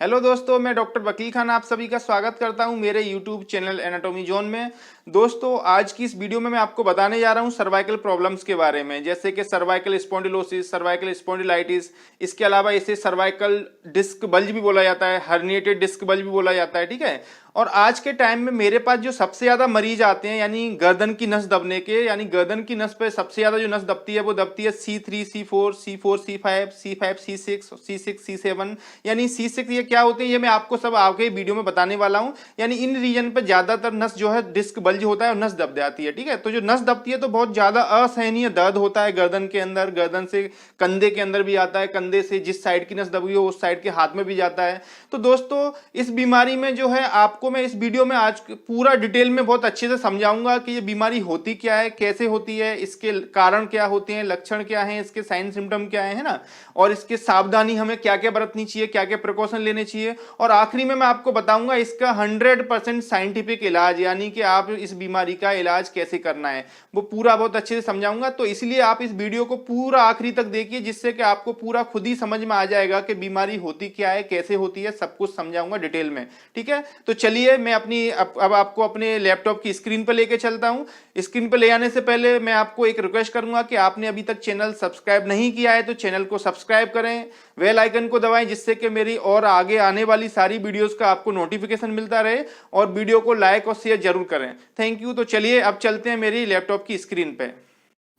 Hello दोस्तों, मैं doctor वकील खान आप सभी का स्वागत करता हूं मेरे यूट्यूब चैनल एनाटॉमी जोन में। दोस्तों, आज की इस वीडियो में मैं आपको बताने जा रहा हूं सर्वाइकल प्रॉब्लम्स के बारे में, जैसे कि सर्वाइकल स्पॉन्डिलोसिस, सर्वाइकल स्पॉन्डिलाइटिस। इसके अलावा इसे सर्वाइकल डिस्क बल्ज भी बोला जाता है, हर्निएटेड डिस्क बल्ज भी बोला जाता है, ठीक है। और आज के टाइम में मेरे पास जो सबसे ज्यादा मरीज आते हैं यानी गर्दन की नस दबने के, यानी गर्दन की नस पे सबसे ज्यादा जो नस दबती है वो दबती है C3, C4, C4, C5, C5, C6, C6, C7। यानी C6 ये क्या होते हैं ये मैं आपको सब आगे वीडियो में बताने वाला हूं। यानी इन रीजन पे ज्यादातर नस जो है डिस्क बल्ज होता है और नस दब जाती है, ठीक है। तो जो नस दबती है तो बहुत ज्यादा असहनीय दर्द होता है गर्दन के अंदर, गर्दन से कंधे के अंदर भी आता है, कंधे से जिस साइड की नस दबी हो उस साइड के हाथ में भी जाता है। तो दोस्तों, इस बीमारी में जो है आपको मैं इस वीडियो में आज पूरा डिटेल में बहुत अच्छे से समझाऊंगा कि ये बीमारी होती क्या है, कैसे होती है, इसके कारण क्या होते हैं, लक्षण क्या हैं, इसके साइन सिम्टम क्या है ना, और इसके सावधानी हमें क्या क्या बरतनी चाहिए, क्या क्या प्रिकॉशन लेने चाहिए। और आखिरी में मैं आपको बताऊंगा इसका 100% साइंटिफिक इलाज, यानी कि आप इस बीमारी का इलाज कैसे करना है वो पूरा बहुत अच्छे से समझाऊंगा। तो इसलिए आप इस वीडियो को पूरा आखिरी तक देखिए, जिससे कि आपको पूरा खुद ही समझ में आ जाएगा कि बीमारी होती क्या है, कैसे होती है, सब कुछ समझाऊंगा डिटेल में, ठीक है। तो चलिए मैं अपनी अब आपको अपने लैपटॉप की स्क्रीन पर लेके चलता हूं। स्क्रीन पर ले आने से पहले मैं आपको एक रिक्वेस्ट करूंगा कि आपने अभी तक चैनल सब्सक्राइब नहीं किया है तो चैनल को सब्सक्राइब करें, बेल आइकन को दबाएं, जिससे कि मेरी और आगे आने वाली सारी वीडियोस का आपको नोटिफिकेशन मिलता रहे, और वीडियो को लाइक और शेयर जरूर करें। Thank you. तो चलिए अब चलते हैं मेरी लैपटॉप की स्क्रीन पे।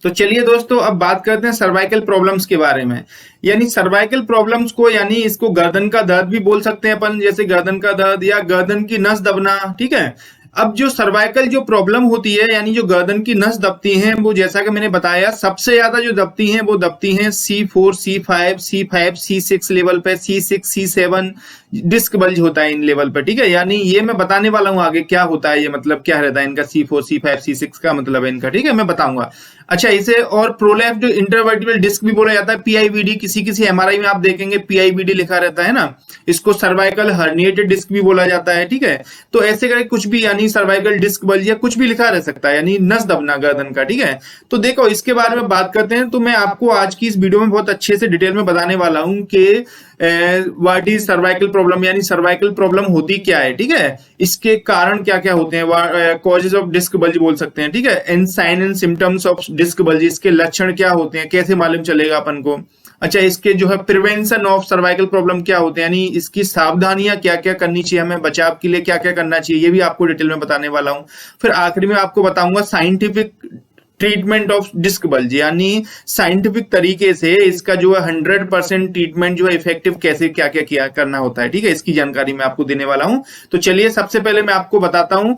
तो चलिए दोस्तों, अब बात करते हैं सर्वाइकल प्रॉब्लम्स के बारे में। यानी सर्वाइकल प्रॉब्लम्स को, यानी इसको गर्दन का दर्द भी बोल सकते हैं अपन, जैसे गर्दन का दर्द या गर्दन की नस दबना, ठीक है। अब जो सर्वाइकल जो प्रॉब्लम होती है, यानी जो गर्दन की नस दबती हैं, वो जैसा कि मैंने बताया सबसे ज्यादा जो दबती हैं वो दबती हैं C4, C5, C5, C6 level पे, C6, C7 डिस्क बल्ज होता है इन लेवल पे, ठीक है। यानी ये मैं बताने वाला हूं आगे क्या होता है, ये मतलब क्या रहता है इनका C4, C5, C6 का मतलब है इनका, ठीक है, मैं बताऊंगा। अच्छा, इसे और प्रोलैप्स जो इंटरवर्टिब्रल डिस्क भी बोला जाता है, PIVD, किसी किसी MRI में आप देखेंगे PIVD लिखा रहता है ना, इसको सर्वाइकल हर्निएटेड डिस्क भी बोला जाता है, ठीक है। तो ऐसे करके कुछ भी, यानी सर्वाइकल डिस्क बल्ज या कुछ भी लिखा रह सकता है, यानी नस दबना गर्दन का, ठीक है। तो देखो इसके बारे में बात करते हैं। तो मैं आपको आज की इस वीडियो में बहुत अच्छे से डिटेल में बताने वाला हूं कि व्हाट इज सर्वाइकल प्रॉब्लम, यानी सर्वाइकल प्रॉब्लम होती क्या है, ठीक है। इसके कारण क्या क्या होते हैं, कॉजेज ऑफ डिस्क बल्ज बोल सकते हैं, ठीक है। And sign and symptoms of disc bulge, इसके लक्षण क्या होते हैं, कैसे मालूम चलेगा अपन को। अच्छा, इसके जो है प्रिवेंशन ऑफ सर्वाइकल प्रॉब्लम क्या होते हैं, यानी इसकी सावधानियां क्या क्या करनी चाहिए, हमें बचाव के लिए क्या क्या करना चाहिए, ये भी आपको डिटेल में बताने वाला हूं। फिर आखिरी में आपको बताऊंगा scientific treatment of disc bulge, यानी साइंटिफिक तरीके से इसका जो है 100% ट्रीटमेंट जो है इफेक्टिव कैसे क्या क्या किया करना होता है, ठीक है। इसकी जानकारी मैं आपको देने वाला हूं। तो चलिए सबसे पहले मैं आपको बताता हूं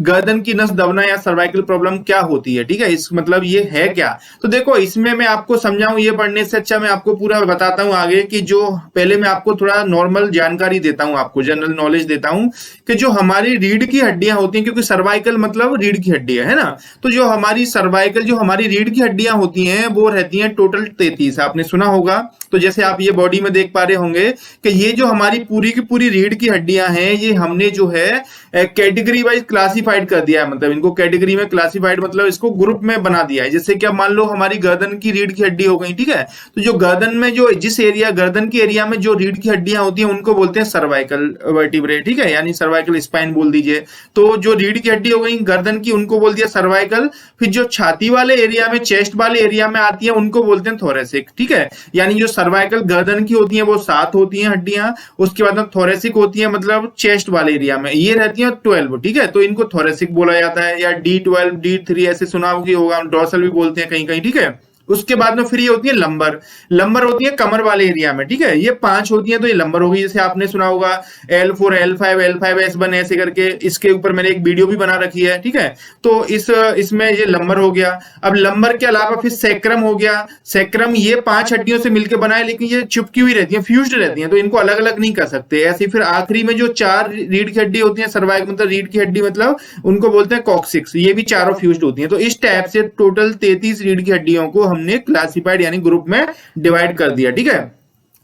गर्दन की नस दबना या सर्वाइकल प्रॉब्लम क्या होती है, ठीक है, इस मतलब ये है क्या। तो देखो इसमें मैं आपको समझाऊं, ये पढ़ने से अच्छा मैं आपको पूरा बताता हूं आगे, कि जो पहले मैं आपको थोड़ा नॉर्मल जानकारी देता हूं, आपको जनरल नॉलेज देता हूं कि जो हमारी रीढ़ की हड्डियां होती हैं, क्योंकि सर्वाइकल मतलब रीढ़ की हड्डी है ना, तो जो हमारी सर्वाइकल जो हमारी रीढ़ की हड्डियां होती हैं वो रहती हैं टोटल 33, आपने सुना होगा। तो जैसे आप ये बॉडी में देख पा रहे होंगे कि ये जो हमारी पूरी की पूरी रीढ़ की हड्डियां हैं, ये हमने जो है कैटेगरी वाइज क्लासिफाइड कर दिया है, मतलब इनको कैटेगरी में क्लासिफाइड मतलब इसको ग्रुप में बना दिया है। जैसे क्या, मान लो हमारी गर्दन की रीढ़ की हड्डी हो गई, ठीक है। तो जो गर्दन में जो जिस एरिया गर्दन के एरिया में जो रीढ़ की हड्डियां होती हैं उनको बोलते हैं सर्वाइकल वर्टिब्रे, ठीक है, यानी सर्वाइकल स्पाइन बोल दीजिए। तो जो रीढ़ की हड्डी हो गई गर्दन की उनको बोल दिया सर्वाइकल। फिर जो छाती वाले एरिया में, चेस्ट वाले एरिया में आती है उनको बोलते हैं थोरेसिक, ठीक है। यानी जो सर्वाइकल गर्दन की होती है वो 7 होती हैं हड्डियां, उसके बाद में थोरेसिक होती है मतलब चेस्ट वाले एरिया में ये रहती है 12, ठीक है। तो इनको थोरेसिक बोला जाता है, या D12, D3 ऐसे सुना होगा, डोर्सल भी बोलते हैं कहीं कहीं, ठीक है। उसके बाद में फिर ये होती है लंबर, लंबर होती है कमर वाले एरिया में, ठीक है। ये 5 होती है तो ये लंबर होगी, जैसे आपने सुना होगा L4, L5, L5, S1 ऐसे करके, इसके ऊपर मैंने एक वीडियो भी बना रखी है, ठीक है। तो इसमें ये लंबर हो गया। अब लंबर के अलावा फिर सैक्रम हो गया। सैक्रम ये 5 हड्डियों से मिलकर बना है, लेकिन ये चिपकी हुई रहती है, फ्यूज्ड रहती है, तो इनको अलग अलग नहीं कर सकते ऐसे। फिर आखिरी में जो 4 रीढ़ की हड्डी होती है, सर्वाइकल मतलब रीढ़ की हड्डी मतलब उनको बोलते हैं कॉक्सिक्स, ये भी चारों फ्यूज्ड होती है। तो इस टाइप से टोटल 33 रीढ़ की हड्डियों को हमने क्लासिफाइड यानी ग्रुप में डिवाइड कर दिया, ठीक है।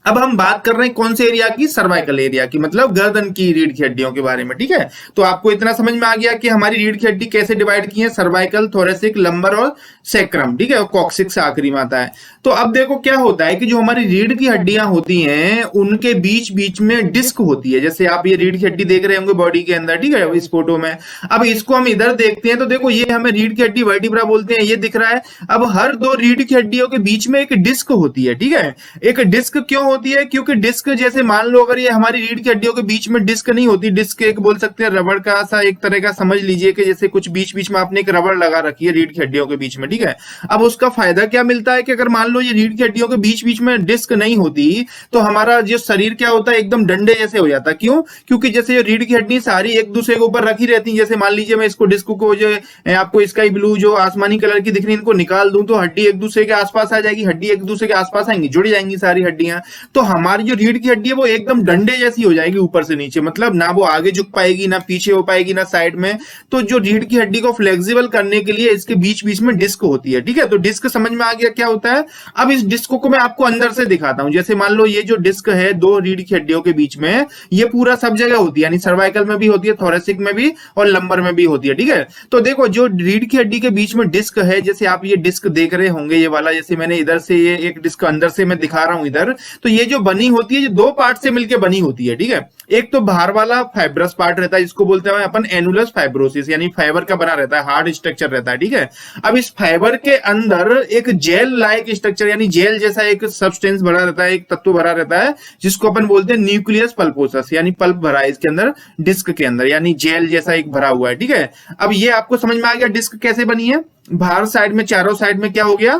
अब हम बात कर रहे हैं कौन से एरिया की, सर्वाइकल एरिया की, मतलब गर्दन की रीढ़ की हड्डियों के बारे में। ठीक है, तो आपको इतना समझ में आ गया कि हमारी रीढ़ की हड्डी कैसे डिवाइड की है, सर्वाइकल, थोरेसिक, लंबर और सैक्रम। ठीक है, और कॉक्सिक्स आखिरी में आता है। तो अब देखो क्या होता है कि जो हमारी रीढ़ की हड्डियां होती हैं उनके बीच बीच में डिस्क होती है। जैसे आप ये रीढ़ की हड्डी देख रहे होंगे बॉडी के अंदर, ठीक है, इस फोटो में। अब इसको हम इधर देखते हैं तो देखो ये हमें रीढ़ की हड्डी वर्टिब्रा बोलते हैं, ये दिख रहा है। अब हर दो रीढ़ की हड्डियों के बीच में एक डिस्क होती है। ठीक है, एक डिस्क क्यों होती है, क्योंकि डिस्क जैसे मान लो अगर ये हमारी रीढ़ की हड्डियों के बीच में डिस्क नहीं होती, डिस्क एक बोल सकते हैं रबड़ का सा एक तरह का, समझ लीजिए कि जैसे कुछ बीच बीच में आपने एक रबड़ लगा रखी है रीढ़ की हड्डियों के बीच में। ठीक है, अब उसका फायदा क्या मिलता है कि अगर मान लो ये रीढ़ की हड्डियों के बीच बीच में डिस्क नहीं होती तो हमारा जो शरीर क्या होता है, एकदम डंडे जैसे हो जाता है। क्यों, क्योंकि जैसे ये रीढ़ की हड्डी सारी एक दूसरे के ऊपर रखी रहती है। जैसे मान लीजिए मैं इसको डिस्क को जो आपको स्काई ब्लू जो आसमानी कलर की दिख रही है इनको निकाल दूं तो हड्डी एक दूसरे के आसपास आ जाएगी, हड्डी एक दूसरे के आसपास आएंगी, जुड़ जाएंगी सारी हड्डियां। तो हमारी जो रीढ़ की हड्डी है वो एकदम डंडे जैसी हो जाएगी ऊपर से नीचे, मतलब ना वो आगे झुक पाएगी, ना पीछे हो पाएगी, ना साइड में। तो जो रीढ़ की हड्डी को फ्लेक्सिबल करने के लिए इसके बीच बीच में डिस्क होती है। ठीक है, तो डिस्क समझ में आ गया क्या होता है। अब इस डिस्क को मैं आपको अंदर से दिखाता हूं। जैसे मान लो ये जो डिस्क है दो रीढ़ की हड्डियों के बीच में, ये पूरा सब जगह होती है, यानी सर्वाइकल में भी होती है, थोरेसिक में भी और लंबर में भी होती है। ठीक है, तो देखो जो रीढ़ की हड्डी के बीच में डिस्क है, जैसे आप ये डिस्क देख रहे होंगे ये वाला, जैसे मैंने इधर से ये एक डिस्क अंदर से मैं दिखा रहा हूं इधर, तो ये जो बनी होती है ये दो पार्ट से मिलकर बनी होती है। ठीक है, एक तो बाहर वाला फाइब्रस पार्ट रहता है जिसको बोलते हैं अपन एनुलस फाइब्रोसिस, यानी फाइबर का बना रहता है, हार्ड स्ट्रक्चर रहता है। ठीक है, अब इस फाइबर के अंदर एक जेल लाइक स्ट्रक्चर यानी जेल जैसा एक सब्सटेंस भरा रहता है, एक तत्व भरा रहता है जिसको अपन बोलते हैं न्यूक्लियस पल्पोसस, यानी पल्प भरा है इसके अंदर, डिस्क के अंदर, यानी जेल जैसा एक भरा हुआ है। ठीक है, अब ये आपको समझ में आ गया डिस्क कैसे बनी है। बाहर साइड में चारों साइड में क्या हो गया,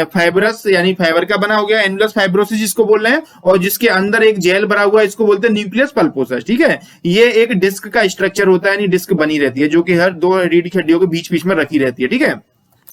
फाइबरस यानी फाइबर का बना हो गया, एनुलस फाइब्रोसिस जिसको बोल रहे हैं, और जिसके अंदर एक जेल भरा हुआ है इसको बोलते हैं न्यूक्लियस पल्पोसस। ठीक है, ये एक डिस्क का स्ट्रक्चर होता है, यानी डिस्क बनी रहती है जो कि हर दो रीढ़ की हड्डियों के बीच बीच में रखी रहती है। ठीक है,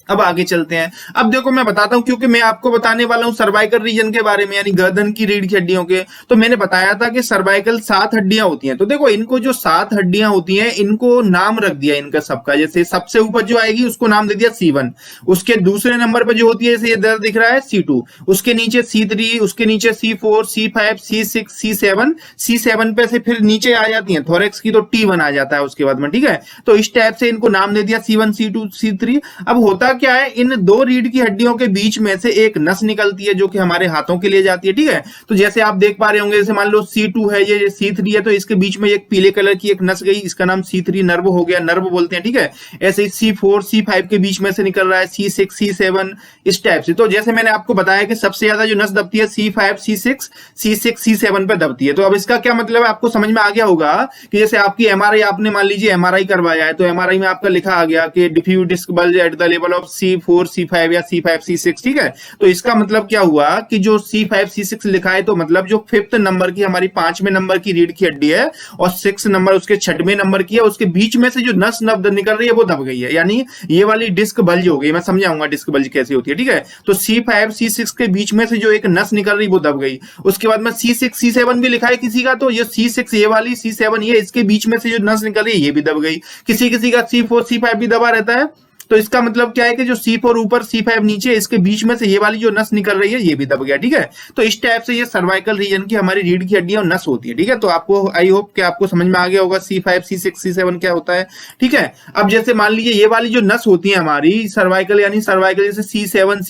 अब आगे चलते हैं। अब देखो मैं बताता हूं, क्योंकि मैं आपको बताने वाला हूं सर्वाइकल रीजन के बारे में, यानी गर्दन की रीढ़ की हड्डियों के। तो मैंने बताया था कि सर्वाइकल 7 हड्डियां होती हैं। तो देखो इनको जो 7 हड्डियां होती हैं इनको नाम रख दिया इनका सबका। जैसे सबसे ऊपर जो आएगी उसको नाम दे दिया C1, उसके दूसरे नंबर पर जो होती है जैसे इधर दिख रहा है C2, उसके नीचे C3, उसके नीचे C4, C5, C6, C7, C7 पे से फिर नीचे आ जाती है थोरेक्स की तो T1 आ जाता है उसके बाद में। ठीक है, तो इस टाइप से इनको नाम दे दिया C1, C2, C3। अब होता क्या है, इन दो रीढ़ की हड्डियों के बीच में से एक नस निकलती है जो कि हमारे हाथों के लिए जाती है। ठीक है, तो जैसे आप देख पा रहे होंगे, जैसे मान लो C2 है, ये C3 है, तो इसके बीच में एक पीले कलर की एक नस गई, इसका नाम C3 नर्व हो गया, नर्व बोलते हैं। ठीक है, ऐसे ही C4, C5 के बीच में से निकल रहा है C6, C7, इस टाइप से। तो जैसे मैंने आपको बताया कि सबसे ज्यादा जो नस दबती है C5, C6, C7 पे दबती है। तो अब इसका क्या मतलब है आपको समझ में आ गया होगा कि जैसे आपकी एमआरआई आपने मान लीजिए एमआरआई करवाया है, तो एमआरआई में आपका लिखा आ गया कि diffuse disc bulge at the level of C4, C5 या C5, C6। ठीक है, तो इसका मतलब क्या हुआ कि जो C5, C6 लिखा है, तो मतलब जो 5th नंबर की हमारी 5वें नंबर की रीढ़ की हड्डी है और 6 नंबर उसके 6वें नंबर की है, उसके बीच में से जो नस नब्द निकल रही है वो दब गई है, यानी ये वाली डिस्क बल्ज हो गई। मैं समझाऊंगा डिस्क बल्ज कैसे होती है। ठीक है, तो C5, C6 के बीच में से जो एक नस निकल रही वो दब गई। उसके बाद में C6, C7 भी लिखा है किसी का, तो ये C6 ये वाली, C7 ये, इसके बीच में से जो नस निकल रही है ये भी दब गई। किसी किसी का C4, C5 भी दबा रहता है। तो इसका मतलब क्या है कि जो C4 ऊपर, C5 नीचे, इसके बीच में से ये वाली जो नस निकल रही है ये भी दब गया। ठीक है, तो इस टाइप से ये सर्वाइकल रीजन की हमारी रीढ़ की हड्डियां और नस होती है। ठीक है, तो आपको आई होप कि आपको समझ में आ गया होगा C5, C6, C7 क्या होता है। ठीक है, अब जैसे मान लीजिए ये वाली जो नस होती है हमारी सर्वाइकल, यानी सर्वाइकल जैसे C7,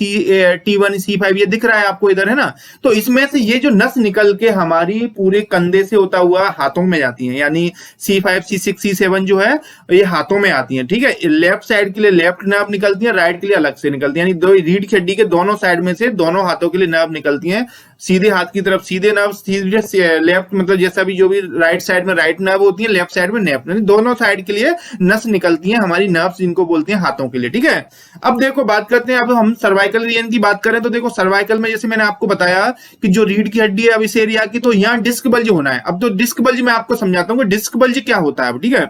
T1, C5 ये दिख रहा है आपको इधर, है ना। तो इसमें से ये जो नस निकल के हमारी पूरे कंधे से होता हुआ हाथों में जाती है, यानी C5, C6, C7 जो है ये हाथों में आती है। ठीक है, लेफ्ट साइड के लिए लेफ्ट नर्व निकलती है, राइट के लिए अलग से निकलती है, यानी दो रीढ़ की हड्डी के दोनों साइड में से दोनों हाथों के लिए नर्व निकलती हैं। सीधे हाथ की तरफ सीधे नर्व, सीधे लेफ्ट मतलब जैसा भी जो भी राइट साइड में राइट नर्व होती है, लेफ्ट साइड में लेफ्ट, यानी दोनों साइड के लिए नस निकलती है हमारी नर्व्स, जिनको बोलते हैं हाथों के लिए। ठीक है, अब देखो बात करते हैं, अब हम सर्वाइकल रीजन की बात करें तो देखो सर्वाइकल में जैसे मैंने आपको बताया कि जो रीढ़ की हड्डी है अब इस एरिया की, तो यहाँ डिस्क बल्ज होना है। अब तो डिस्क बल्ज मैं आपको समझाता हूँ कि डिस्क बल्ज क्या होता है। ठीक है,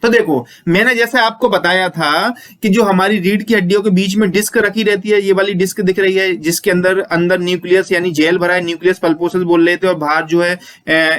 तो देखो, मैंने जैसे आपको बताया था कि जो हमारी रीढ़ की हड्डियों के बीच में डिस्क रखी रहती है, ये वाली डिस्क दिख रही है, जिसके अंदर अंदर न्यूक्लियस यानी जेल भरा है, न्यूक्लियस पल्पोसस बोल रहे थे, और बाहर जो है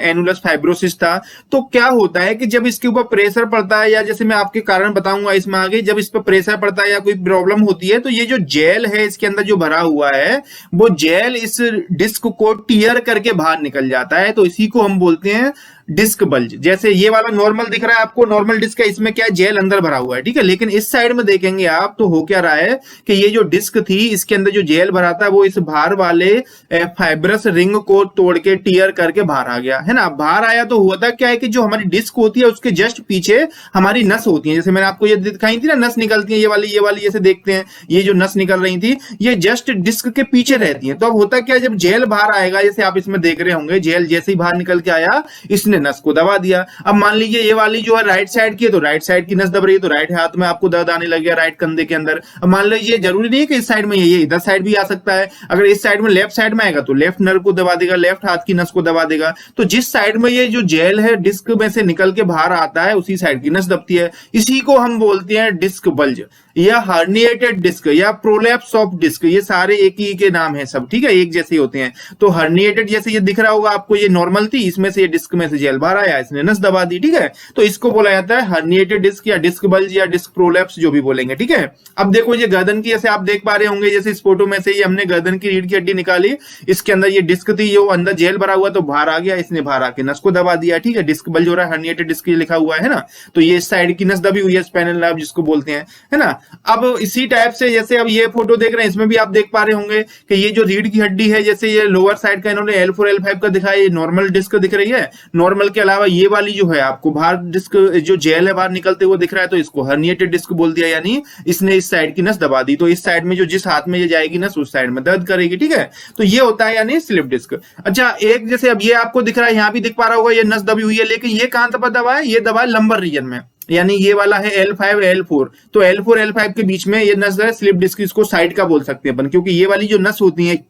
एनुलस फाइब्रोसिस था। तो क्या होता है कि जब इसके ऊपर प्रेशर पड़ता है, या जैसे मैं आपके कारण बताऊंगा इसमें आगे, जब इस पर प्रेशर पड़ता है या कोई प्रॉब्लम होती है, तो ये जो जेल है इसके अंदर जो भरा हुआ है, वो जेल इस डिस्क को टीयर करके बाहर निकल जाता है। तो इसी को हम बोलते हैं डिस्क बल्ज। जैसे ये वाला नॉर्मल दिख रहा है आपको, नॉर्मल डिस्क है, इसमें क्या है, जेल अंदर भरा हुआ है, ठीक है। लेकिन इस साइड में देखेंगे आप तो हो क्या रहा है कि ये जो डिस्क थी इसके अंदर जो जेल भरा था वो इस बाहर वाले फाइब्रस रिंग को तोड़ के टीयर करके बाहर आ गया, है ना। बाहर आया तो हुआ था क्या है कि जो हमारी डिस्क होती है उसके जस्ट पीछे हमारी नस होती है। जैसे मैंने आपको ये दिखाई थी ना, नस निकलती है, ये वाली जैसे देखते हैं, ये जो नस निकल रही थी ये जस्ट डिस्क के पीछे रहती है। तो अब होता क्या है, जब जेल बाहर आएगा, जैसे आप इसमें देख रहे होंगे, जेल जैसे ही बाहर निकल के आया इसने नस को दबा दिया। अब मान लीजिए ये वाली जो है राइट साइड की है, तो राइट साइड की नस दब रही है, तो राइट हाथ में आपको दर्द आने लग गया, राइट कंधे के अंदर। अब मान लीजिए जरूरी नहीं है कि इस साइड में ये इधर साइड भी आ सकता है। अगर इस साइड में लेफ्ट साइड में आएगा तो लेफ्ट नर्व को दबा देगा, लेफ्ट हाथ की नस को दबा देगा। तो जिस साइड में ये जो जेल है डिस्क में से निकल के बाहर आता है उसी साइड की नस दबती है। इसी को हम बोलते हैं डिस्क बल्ज या हर्निएटेड डिस्क या प्रोलैप्स ऑफ डिस्क। ये सारे एक ही के नाम है सब, ठीक है, एक जैसे होते हैं। तो हर्निएटेड जैसे ये दिख रहा होगा आपको, ये नॉर्मल थी, इसमें से ये डिस्क में से जेल बाहर आया, इसने नस दबा दी, ठीक है। तो इसको बोला जाता है हर्निएटेड डिस्क या डिस्क बल्ज या डिस्क प्रोलैप्स, जो भी बोलेंगे, ठीक है। अब देखो ये गर्दन की, जैसे आप देख पा रहे होंगे, जैसे इस फोटो में से ये हमने गर्दन की रीढ़ की हड्डी निकाली, इसके अंदर ये डिस्क थी, ये अंदर जेल भरा हुआ तो बाहर आ गया, इसने बाहर आके नस को दबा दिया, ठीक है। डिस्क बल्ज हो रहा है, हर्निएटेड डिस्क लिखा हुआ है ना। तो ये इस साइड की नस दबी हुई है, स्पाइनल नर्व जिसको बोलते हैं, है ना। अब इसी टाइप से जैसे अब ये फोटो देख रहे हैं, इसमें भी आप देख पा रहे होंगे कि ये जो रीढ़ की हड्डी है, जैसे ये लोअर साइड का इन्होंने L4 L5 का दिखाया, ये नॉर्मल डिस्क दिख रही है। नॉर्मल के अलावा ये वाली जो है आपको बाहर डिस्क जो जेल है बाहर निकलते हुए दिख रहा है, तो इसको हर्निएटेड डिस्क बोल दिया, यानी इसने इस साइड की नस दबा दी। तो इस साइड में जो जिस हाथ में ये जाएगी नस उस साइड में दर्द करेगी, ठीक है। तो ये होता है यानी स्लिप डिस्क। अच्छा, एक जैसे अब ये आपको दिख रहा है, यहां भी दिख पा रहा होगा, ये नस दबी हुई है, लेकिन ये कहां तक दबा है, ये दबा है लंबर रीजन में, यानी ये वाला है L5 L4। तो L4 L5 के बीच में ये नस है स्लिप डिस्क, इसको साइड का बोल सकते हैं अपन, क्योंकि ये वाली जो नस होती है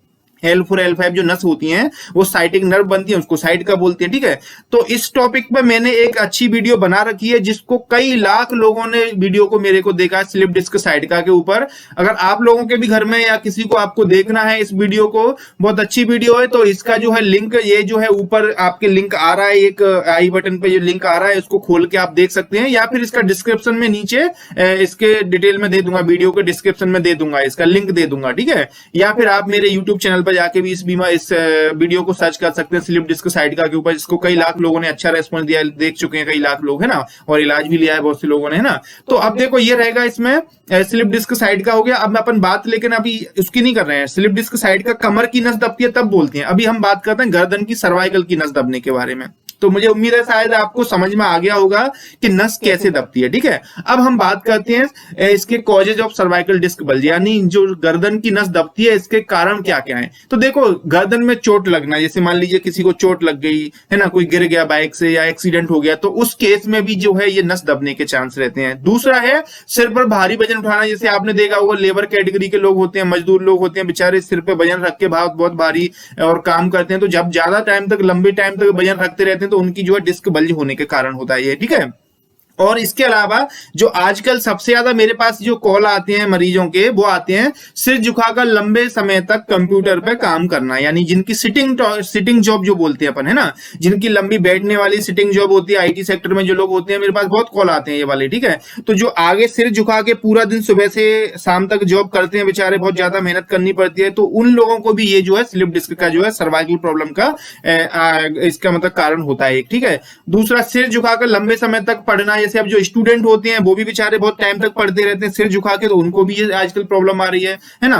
L4 L5 जो नस होती हैं वो साइटिक नर्व बनती है, उसको साइड का बोलते हैं, ठीक है। तो इस टॉपिक पे मैंने एक अच्छी वीडियो बना रखी है, जिसको कई लाख लोगों ने वीडियो को मेरे को देखा है, स्लिप डिस्क साइड का के ऊपर। अगर आप लोगों के भी घर में या किसी को आपको देखना है इस वीडियो को, बहुत अच्छी वीडियो है, तो इसका जो है लिंक, ये जो है ऊपर आपके लिंक आ रहा है, एक आई बटन पे जो लिंक आ रहा है उसको खोल के आप देख सकते हैं, या फिर इसका डिस्क्रिप्शन में नीचे इसके डिटेल में दे दूंगा, वीडियो के डिस्क्रिप्शन में दे दूंगा, इसका लिंक दे दूंगा, ठीक है। या फिर आप मेरे यूट्यूब चैनल पर जाके भी इस वीडियो को सर्च कर सकते हैं, स्लिप डिस्क साइड का के ऊपर, जिसको कई लाख लोगों ने अच्छा रेस्पॉन्स दिया, देख चुके हैं कई लाख लोग, है ना, और इलाज भी लिया है बहुत से लोगों ने, है ना। तो अब देखो ये रहेगा इसमें स्लिप डिस्क साइड का हो गया। अब मैं अपन बात, लेकिन अभी उसकी नहीं कर रहे हैं, स्लिप डिस्क साइड का कमर की नस दबती है तब बोलते हैं। अभी हम बात करते हैं गर्दन की, सर्वाइकल की नस दबने के बारे में। तो मुझे उम्मीद है शायद आपको समझ में आ गया होगा कि नस कैसे दबती है, ठीक है। अब हम बात करते हैं इसके causes of cervical disc bulge, यानी जो गर्दन की नस दबती है इसके कारण क्या क्या है। तो देखो, गर्दन में चोट लगना, जैसे मान लीजिए किसी को चोट लग गई है ना, कोई गिर गया बाइक से या एक्सीडेंट हो गया, तो उस केस में भी जो है ये नस दबने के चांस रहते हैं। दूसरा है सिर पर भारी वजन उठाना, जैसे आपने देखा होगा लेबर कैटेगरी के लोग होते हैं, मजदूर लोग होते हैं, बेचारे सिर पे वजन रख के बहुत भारी और काम करते हैं, तो जब ज्यादा टाइम तक, लंबे टाइम तक वजन रखते रहते हैं तो उनकी जो है डिस्क बल्ज होने के कारण होता है ये, ठीक है। और इसके अलावा जो आजकल सबसे ज्यादा मेरे पास जो कॉल आते हैं मरीजों के, वो आते हैं सिर झुकाकर लंबे समय तक कंप्यूटर पे काम करना, यानी जिनकी सिटिंग जॉब जो बोलते हैं अपन, है ना, जिनकी लंबी बैठने वाली सिटिंग जॉब होती है, आईटी सेक्टर में जो लोग होते हैं, मेरे पास बहुत कॉल आते हैं ये वाले, ठीक है। तो जो आगे सिर झुका के पूरा दिन सुबह से शाम तक जॉब करते हैं बेचारे, बहुत ज्यादा मेहनत करनी पड़ती है, तो उन लोगों को भी ये जो है स्लिप डिस्क का जो है सर्वाइकल प्रॉब्लम का इसका मतलब कारण होता है, ठीक है। दूसरा, सिर झुकाकर लंबे समय तक पढ़ना, जैसे अब जो स्टूडेंट होते हैं वो भी बेचारे बहुत टाइम तक पढ़ते रहते हैं सिर झुका के, तो उनको भी ये आजकल प्रॉब्लम आ रही है ना।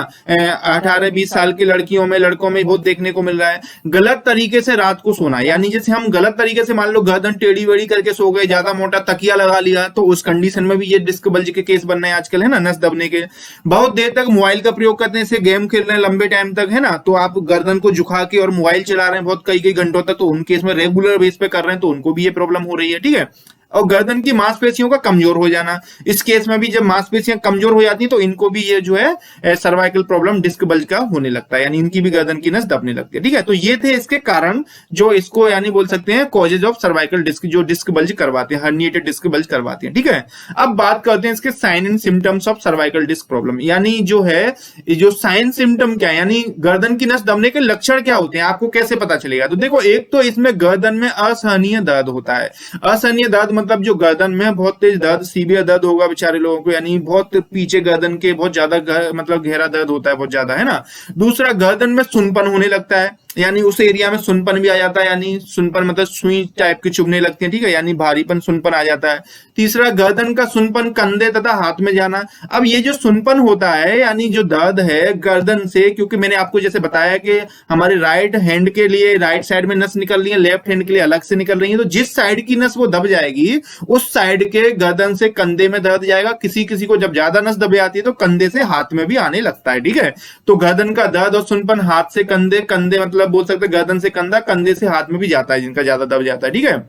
18-20 साल की लड़कियों में, लड़कों में बहुत देखने को मिल रहा है। गलत तरीके से रात को सोना, यानी जैसे हम गलत तरीके से मान लो गर्दन टेढ़ी वेढ़ी करके सो गए, ज्यादा मोटा तकिया लगा लिया, तो उस कंडीशन में भी ये डिस्क बल्ज के केस बन रहे हैं आजकल, है ना, नस दबने के। बहुत देर तक मोबाइल का प्रयोग करते हैं, गेम खेल रहे हैं लंबे टाइम तक, है ना, तो आप गर्दन को झुका के और मोबाइल चला रहे हैं बहुत कई घंटों तक, तो उन केस में रेगुलर बेस पे कर रहे हैं, तो उनको भी ये प्रॉब्लम हो रही है, ठीक है। और गर्दन की मांसपेशियों का कमजोर हो जाना। इस केस में भी जब मांसपेशियां कमजोर हो जाती हैं तो इनको भी ये जो है सर्वाइकल प्रॉब्लम डिस्क बल्ज का होने लगता है, यानी इनकी भी गर्दन की नस दबने लगती है। ठीक है, तो ये थे इसके कारण जो इसको यानी बोल सकते हैं कॉजेज ऑफ सर्वाइकल डिस्क, जो डिस्क बल्ज करवाते हैं, हर्निएटेड डिस्क बल्ज करवाते हैं। ठीक है, अब बात करते हैं इसके sign and symptoms of cervical disc problem, यानी जो है जो साइन सिम्टम क्या है, यानी गर्दन की नस दबने के लक्षण क्या होते हैं, आपको कैसे पता चलेगा। तो देखो, एक तो इसमें गर्दन में असहनीय दर्द होता है। असहनीय दर्द मतलब जो गर्दन में बहुत तेज दर्द, सीवियर दर्द होगा बेचारे लोगों को, यानी बहुत पीछे गर्दन के बहुत ज्यादा मतलब गहरा दर्द होता है, बहुत ज्यादा, है ना। दूसरा, गर्दन में सुनपन होने लगता है, यानी उस एरिया में सुनपन भी आ जाता है, यानी सुनपन मतलब सुई टाइप की चुभने लगती है। ठीक है, यानी भारीपन सुनपन आ जाता है। तीसरा, गर्दन का सुनपन कंधे तथा हाथ में जाना। अब ये जो सुनपन होता है, यानी जो दर्द है गर्दन से, क्योंकि मैंने आपको जैसे बताया कि हमारे राइट हैंड के लिए राइट साइड में नस निकल रही है, लेफ्ट हैंड के लिए अलग से निकल रही है, तो जिस साइड की नस वो दब जाएगी उस साइड के गर्दन से कंधे में दर्द जाएगा। किसी किसी को जब ज्यादा नस दब जाती है तो कंधे से हाथ में भी आने लगता है। ठीक है, तो गर्दन का दर्द और सुनपन हाथ से कंधे, कंधे मतलब बोल सकते हैं गर्दन से कंधा, कंधे से हाथ में भी जाता है जिनका ज्यादा दब जाता है। ठीक है,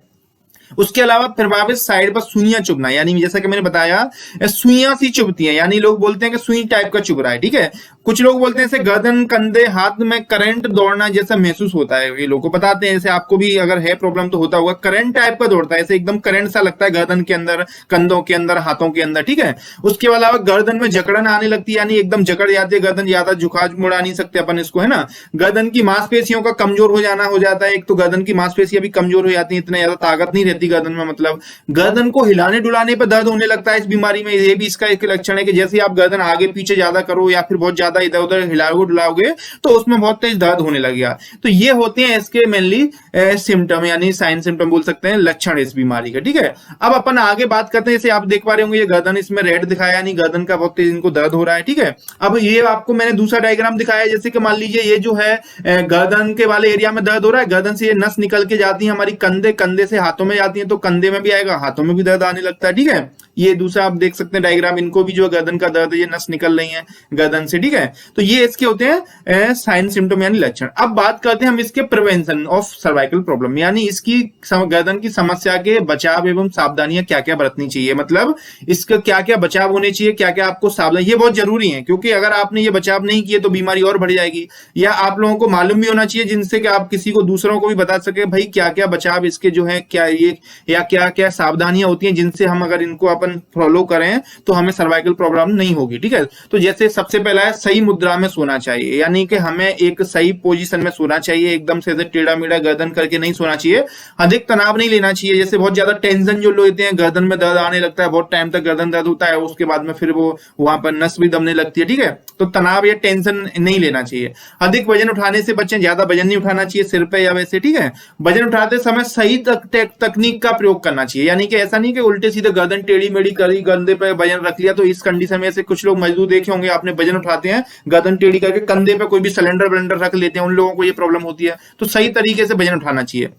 उसके अलावा फिर वापस साइड पर सुइयां चुभना, यानी जैसा कि मैंने बताया सुइयां सी चुभती हैं, यानी लोग बोलते हैं कि सुई टाइप का चुभ रहा है। ठीक है, कुछ लोग बोलते हैं जैसे गर्दन, कंधे, हाथ में करंट दौड़ना जैसा महसूस होता है। ये लोगों को बताते हैं, जैसे आपको भी अगर है प्रॉब्लम तो होता होगा, करंट टाइप का दौड़ता है, ऐसे एकदम करंट सा लगता है गर्दन के अंदर, कंधों के अंदर, हाथों के अंदर। ठीक है, उसके अलावा गर्दन में जकड़न आने लगती है, यानी एकदम जकड़ जाती है गर्दन, ज्यादा झुका मुड़ा नहीं सकते अपन इसको, है ना। गर्दन की मांसपेशियों का कमजोर हो जाना हो जाता है, एक तो गर्दन की मांसपेशियां भी कमजोर हो जाती है, इतना ज्यादा ताकत नहीं रहती गर्दन में, मतलब गर्दन को हिलाने डुलाने पर दर्द होने लगता है इस बीमारी में। ये भी इसका एक लक्षण है कि जैसे आप गर्दन आगे पीछे ज्यादा करो या फिर बहुत ज्यादा इधर उधर हिलाओगे डुलाओगे तो उसमें बहुत तेज दर्द होने लगेगा। तो ये होते हैं इसके मेनली सिम्टम, यानी साइन सिम्टम बोल सकते हैं, लक्षण इस बीमारी का। ठीक है, अब अपन आगे बात करते हैं, जैसे आप देख पा रहे होंगे ये गर्दन इसमें रेड दिखाया, यानी गर्दन का बहुत तेज इनको दर्द हो रहा है। ठीक है, अब ये आपको मैंने दूसरा डायग्राम दिखाया, जैसे कि मान लीजिए ये जो है गर्दन के वाले एरिया में दर्द हो रहा है, गर्दन से ये नस निकल के जाती है हमारी कंधे, कंधे से हाथों में जाती है, तो कंधे में भी आएगा, हाथों में भी दर्द आने लगता है। ठीक है, ये दूसरा आप देख सकते हैं डायग्राम, इनको भी जो गर्दन का दर्द है ये नस निकल रही है गर्दन से। ठीक है, तो ये इसके होते हैं साइन सिम्टम यानी लक्षण। अब बात करते हैं हम इसके प्रिवेंशन ऑफ सर्वाइकल प्रॉब्लम, यानी इसकी गर्दन की समस्या के बचाव एवं सावधानियां क्या क्या बरतनी चाहिए, मतलब इसका क्या क्या बचाव होने चाहिए, क्या क्या आपको सावधान, ये बहुत जरूरी है, क्योंकि अगर आपने ये बचाव नहीं किए तो बीमारी और बढ़ जाएगी। या आप लोगों को मालूम भी होना चाहिए जिनसे कि आप किसी को दूसरों को भी बता सके भाई क्या क्या बचाव इसके जो है, क्या ये या क्या क्या सावधानियां होती हैं जिनसे हम अगर इनको अपन फॉलो करें तो हमें सर्वाइकल प्रॉब्लम नहीं होगी। ठीक है, तो जैसे सबसे पहला है सही मुद्रा में सोना चाहिए, यानी कि हमें एक सही पोजीशन में सोना चाहिए, एकदम से टेढ़ा मेढ़ा गर्दन करके नहीं सोना चाहिए। अधिक तनाव नहीं लेना चाहिए, जैसे बहुत ज्यादा टेंशन जो लेते हैं गर्दन में दर्द आने लगता है, बहुत टाइम तक गर्दन दर्द होता है, उसके बाद में फिर वो वहां पर नस भी दबने लगती है। ठीक है, तो तनाव या टेंशन नहीं लेना चाहिए। अधिक वजन उठाने से बचें, ज्यादा वजन नहीं उठाना चाहिए सिर पे या वैसे। ठीक है, वजन उठाते समय सही तकनीक का प्रयोग करना चाहिए, यानी कि ऐसा नहीं कि उल्टे सीधे गर्दन टेढ़ी मेढ़ी करी, कंधे पे वजन रख लिया। तो इस कंडीशन में से कुछ लोग मजदूर देखे होंगे आपने, वजन उठाते हैं गर्दन टेढ़ी करके, कंधे पे कोई भी सिलेंडर रख लेते हैं, उन लोगों को ये प्रॉब्लम होती है। तो सही तरीके से वजन उठाना चाहिए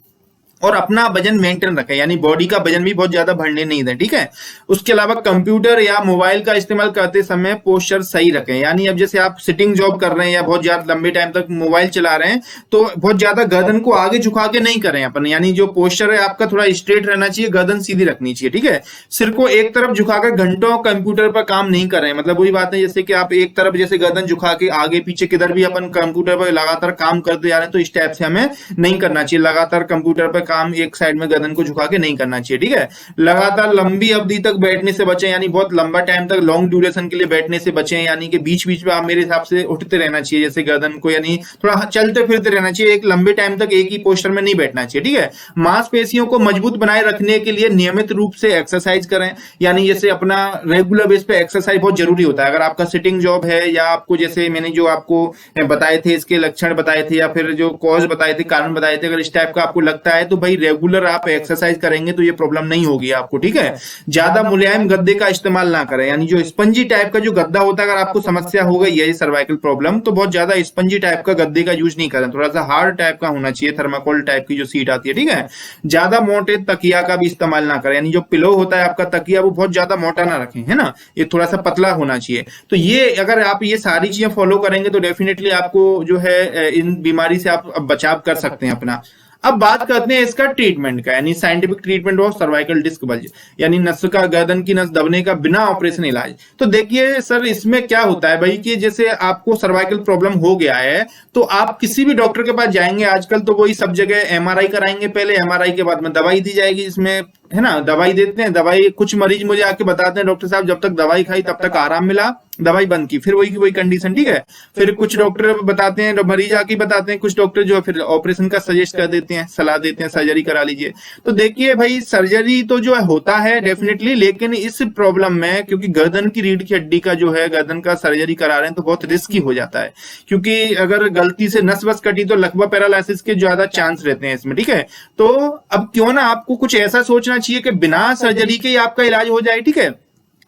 और अपना वजन मेंटेन रखें, यानी बॉडी का वजन भी बहुत ज्यादा बढ़ने नहीं दें। ठीक है, उसके अलावा कंप्यूटर या मोबाइल का इस्तेमाल करते समय पोस्चर सही रखें, यानी अब जैसे आप सिटिंग जॉब कर रहे हैं या बहुत ज्यादा लंबे टाइम तक मोबाइल चला रहे हैं तो बहुत ज्यादा गर्दन को आगे झुका के नहीं करें अपन, यानी जो पोस्चर है आपका थोड़ा स्ट्रेट रहना चाहिए, गर्दन सीधी रखनी चाहिए। ठीक है, सिर को एक तरफ झुकाकर घंटों कंप्यूटर पर काम नहीं करें, मतलब वही बात है जैसे कि आप एक तरफ जैसे गर्दन झुका के आगे पीछे किधर भी अपन कंप्यूटर पर लगातार काम करते जा रहे हैं, तो इस टाइप से हमें नहीं करना चाहिए। लगातार कंप्यूटर पर काम एक साइड में गर्दन को झुका के नहीं करना चाहिए। ठीक है, लगातार लंबी अवधि तक बैठने से बचें, यानी बहुत लंबा टाइम तक लॉन्ग ड्यूरेशन के लिए बैठने से बचें, यानी कि बीच बीच में आप मेरे हिसाब से उठते रहना चाहिए, जैसे गर्दन को यानी थोड़ा चलते फिरते रहना चाहिए, एक लंबे टाइम तक एक ही पोस्टर में नहीं बैठना चाहिए। ठीक है, मांसपेशियों को मजबूत बनाए रखने के लिए नियमित रूप से एक्सरसाइज करें, यानी जैसे अपना रेगुलर बेस पे एक्सरसाइज बहुत जरूरी होता है। अगर आपका सिटिंग जॉब है या आपको जैसे मैंने जो आपको बताए थे इसके लक्षण बताए थे या फिर जो कॉज बताए थे, कारण बताए थे, अगर इस टाइप का आपको लगता है तो भाई रेगुलर आप एक्सरसाइज करेंगे तो ये प्रॉब्लम नहीं होगी आपको। ठीक है, ज्यादा मुलायम गद्दे का इस्तेमाल ना करें, यानी जो स्पंजी टाइप का जो गद्दा होता है, अगर आपको समस्या हो गई है सर्वाइकल प्रॉब्लम तो बहुत ज्यादा स्पंजी टाइप का गद्दे का यूज नहीं करें, थोड़ा सा हार्ड टाइप का होना चाहिए, थर्माकोल टाइप की जो सीट आती है। ठीक है, ज्यादा मोटे तकिया का भी इस्तेमाल ना करें, यानी जो पिलो होता है आपका तकिया वो बहुत ज्यादा मोटा ना रखें, है ना, ये थोड़ा सा पतला होना चाहिए। तो ये अगर आप ये सारी चीजें फॉलो करेंगे तो डेफिनेटली आपको जो है इन बीमारी से आप बचाव कर सकते हैं अपना। अब बात करते हैं इसका ट्रीटमेंट का, यानी scientific treatment of cervical disc bulge, यानी नस का, गर्दन की नस दबने का बिना ऑपरेशन इलाज। तो देखिए सर, इसमें क्या होता है भाई कि जैसे आपको सर्वाइकल प्रॉब्लम हो गया है तो आप किसी भी डॉक्टर के पास जाएंगे, आजकल तो वही सब जगह एमआरआई कराएंगे पहले, एमआरआई के बाद में दवाई दी जाएगी, इसमें है ना, दवाई देते हैं। दवाई कुछ मरीज मुझे आके बताते हैं, डॉक्टर साहब जब तक दवाई खाई तब तक आराम मिला, दवाई बंद की, फिर वही की वही कंडीशन, ठीक है। फिर कुछ डॉक्टर बताते हैं, मरीज आके बताते हैं, कुछ डॉक्टर जो है फिर ऑपरेशन का सजेस्ट कर देते हैं, सलाह देते हैं, सर्जरी करा लीजिए। तो देखिए भाई, सर्जरी तो जो है होता है डेफिनेटली, लेकिन इस प्रॉब्लम में क्योंकि गर्दन की रीढ़ की हड्डी का जो है, गर्दन का सर्जरी करा रहे हैं तो बहुत रिस्की हो जाता है, क्योंकि अगर गलती से नस वस कटी तो लकवा पैरालिसिस के ज्यादा चांस रहते हैं इसमें, ठीक है। तो अब क्यों ना आपको कुछ ऐसा सोचना चाहिए कि बिना सर्जरी के ही आपका इलाज हो जाए, ठीक है।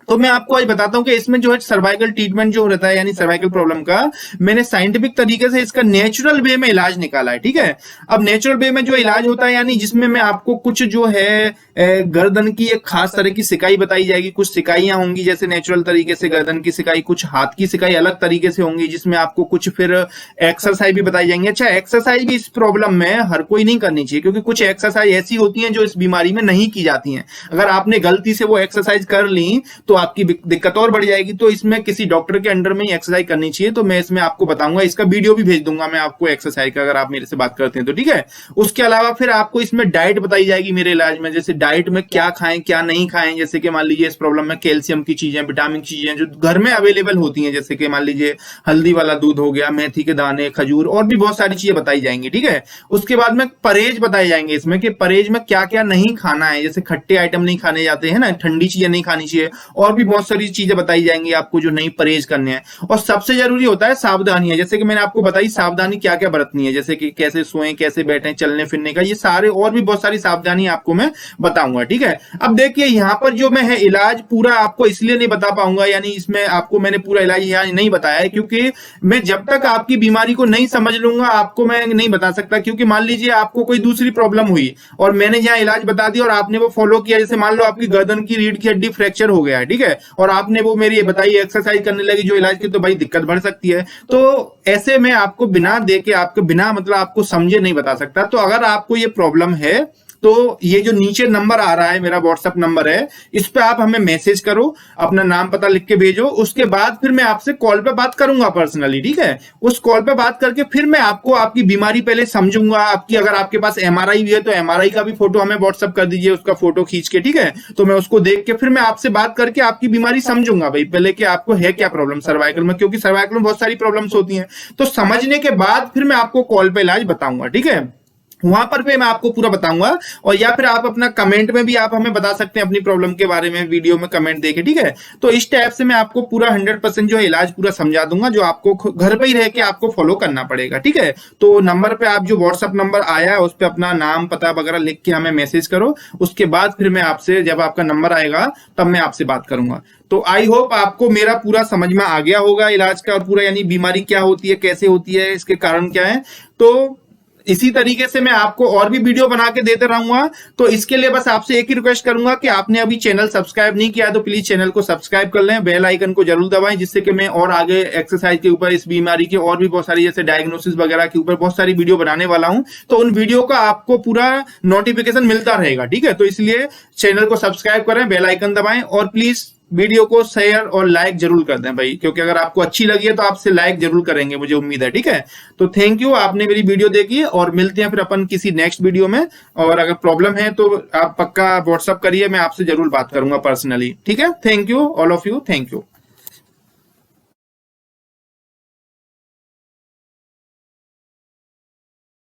तो मैं आपको आज बताता हूं कि इसमें जो है सर्वाइकल ट्रीटमेंट जो रहता है, यानी सर्वाइकल प्रॉब्लम का मैंने साइंटिफिक तरीके से इसका नेचुरल वे में इलाज निकाला है, ठीक है। अब नेचुरल वे में जो इलाज होता है, यानी जिसमें मैं आपको कुछ जो है गर्दन की एक खास तरह की सिकाई बताई जाएगी, कुछ सिकाइयां होंगी जैसे नेचुरल तरीके से गर्दन की सिकाई, कुछ हाथ की सिकाई अलग तरीके से होंगी, जिसमें आपको कुछ फिर एक्सरसाइज भी बताई जाएंगी। अच्छा, एक्सरसाइज भी इस प्रॉब्लम में हर कोई नहीं करनी चाहिए, क्योंकि कुछ एक्सरसाइज ऐसी होती हैं जो इस बीमारी में नहीं की जाती हैं। अगर आपने गलती से वो एक्सरसाइज कर ली तो आपकी दिक्कत और बढ़ जाएगी। तो इसमें किसी डॉक्टर के अंडर में ही एक्सरसाइज करनी चाहिए। तो मैं इसमें आपको बताऊंगा, इसका वीडियो भी भेज दूंगा मैं आपको एक्सरसाइज का, अगर आप मेरे से बात करते हैं तो, ठीक है। उसके अलावा फिर आपको इसमें डाइट बताई जाएगी मेरे इलाज में, जैसे डाइट में क्या खाएं क्या नहीं खाएं। जैसे कि मान लीजिए इस प्रॉब्लम में कैल्शियम की चीजें, विटामिन की चीजें जो घर में अवेलेबल होती हैं, जैसे कि मान लीजिए हल्दी वाला दूध हो गया, मेथी के दाने, खजूर, और भी बहुत सारी चीजें बताई जाएंगी, ठीक है। उसके बाद में परहेज बताए जाएंगे इसमें कि परहेज में क्या क्या नहीं खाना है, जैसे खट्टे आइटम नहीं खाने जाते हैं ना, ठंडी चीजें नहीं खानी चाहिए, और भी बहुत सारी चीजें बताई जाएंगी आपको जो नहीं परहेज करने हैं। और सबसे जरूरी होता है सावधानियां, जैसे कि मैंने आपको बताई सावधानी क्या क्या बरतनी है, जैसे कि कैसे सोएं, कैसे बैठें, चलने फिरने का, ये सारे और भी बहुत सारी सावधानी आपको मैं बताऊंगा, ठीक है। अब देखिए यहां पर जो मैं है इलाज पूरा आपको इसलिए नहीं बता पाऊंगा, यानी इसमें आपको मैंने पूरा इलाज यहाँ नहीं बताया है, क्योंकि मैं जब तक आपकी बीमारी को नहीं समझ लूंगा आपको मैं नहीं बता सकता। क्योंकि मान लीजिए आपको कोई दूसरी प्रॉब्लम हुई और मैंने यहाँ इलाज बता दिया और आपने वो फॉलो किया, जैसे मान लो आपकी गर्दन की रीढ़ की हड्डी फ्रैक्चर हो गया है, ठीक है, और आपने वो मेरी बताई एक्सरसाइज करने लगी जो इलाज की, तो भाई दिक्कत बढ़ सकती है। तो ऐसे में आपको बिना देके, आपको बिना मतलब आपको समझे नहीं बता सकता। तो अगर आपको ये प्रॉब्लम है तो ये जो नीचे नंबर आ रहा है, मेरा व्हाट्सएप नंबर है, इस पे आप हमें मैसेज करो, अपना नाम पता लिख के भेजो। उसके बाद फिर मैं आपसे कॉल पे बात करूंगा पर्सनली, ठीक है। उस कॉल पे बात करके फिर मैं आपको आपकी बीमारी पहले समझूंगा। आपकी अगर आपके पास एमआरआई भी है तो एमआरआई का भी फोटो हमें व्हाट्सएप कर दीजिए, उसका फोटो खींच के, ठीक है। तो मैं उसको देख के फिर मैं आपसे बात करके आपकी बीमारी समझूंगा भाई पहले कि आपको है क्या प्रॉब्लम सर्वाइकल में, क्योंकि सर्वाइकल में बहुत सारी प्रॉब्लम्स होती हैं। तो समझने के बाद फिर मैं आपको कॉल पे इलाज बताऊंगा, ठीक है। वहां पर मैं आपको पूरा बताऊंगा। और या फिर आप अपना कमेंट में भी आप हमें बता सकते हैं अपनी प्रॉब्लम के बारे में, वीडियो में कमेंट देके, ठीक है। तो इस टाइप से मैं आपको पूरा 100% जो है इलाज पूरा समझा दूंगा, जो आपको घर पे ही रह के आपको फॉलो करना पड़ेगा, ठीक है। तो नंबर पे आप जो व्हाट्सएप नंबर आया है उस पर अपना नाम पता वगैरह लिख के हमें मैसेज करो। उसके बाद फिर मैं आपसे, जब आपका नंबर आएगा तब मैं आपसे बात करूंगा। तो आई होप आपको मेरा पूरा समझ में आ गया होगा इलाज का, और पूरा यानी बीमारी क्या होती है, कैसे होती है, इसके कारण क्या है। तो इसी तरीके से मैं आपको और भी वीडियो बना के देते रहूंगा। तो इसके लिए बस आपसे एक ही रिक्वेस्ट करूंगा कि आपने अभी चैनल सब्सक्राइब नहीं किया तो प्लीज चैनल को सब्सक्राइब कर लें, बेल आइकन को जरूर दबाएं, जिससे कि मैं और आगे एक्सरसाइज के ऊपर, इस बीमारी के और भी बहुत सारी, जैसे डायग्नोसिस वगैरह के ऊपर बहुत सारी वीडियो बनाने वाला हूं। तो उन वीडियो का आपको पूरा नोटिफिकेशन मिलता रहेगा, ठीक है। तो इसलिए चैनल को सब्सक्राइब करें, बेल आइकन दबाएं, और प्लीज वीडियो को शेयर और लाइक जरूर कर दें भाई, क्योंकि अगर आपको अच्छी लगी है तो आपसे लाइक जरूर करेंगे, मुझे उम्मीद है, ठीक है। तो थैंक यू, आपने मेरी वीडियो देखी, और मिलते हैं फिर अपन किसी नेक्स्ट वीडियो में। और अगर प्रॉब्लम है तो आप पक्का व्हाट्सअप करिए, मैं आपसे जरूर बात करूंगा पर्सनली, ठीक है। Thank you all of you, thank you.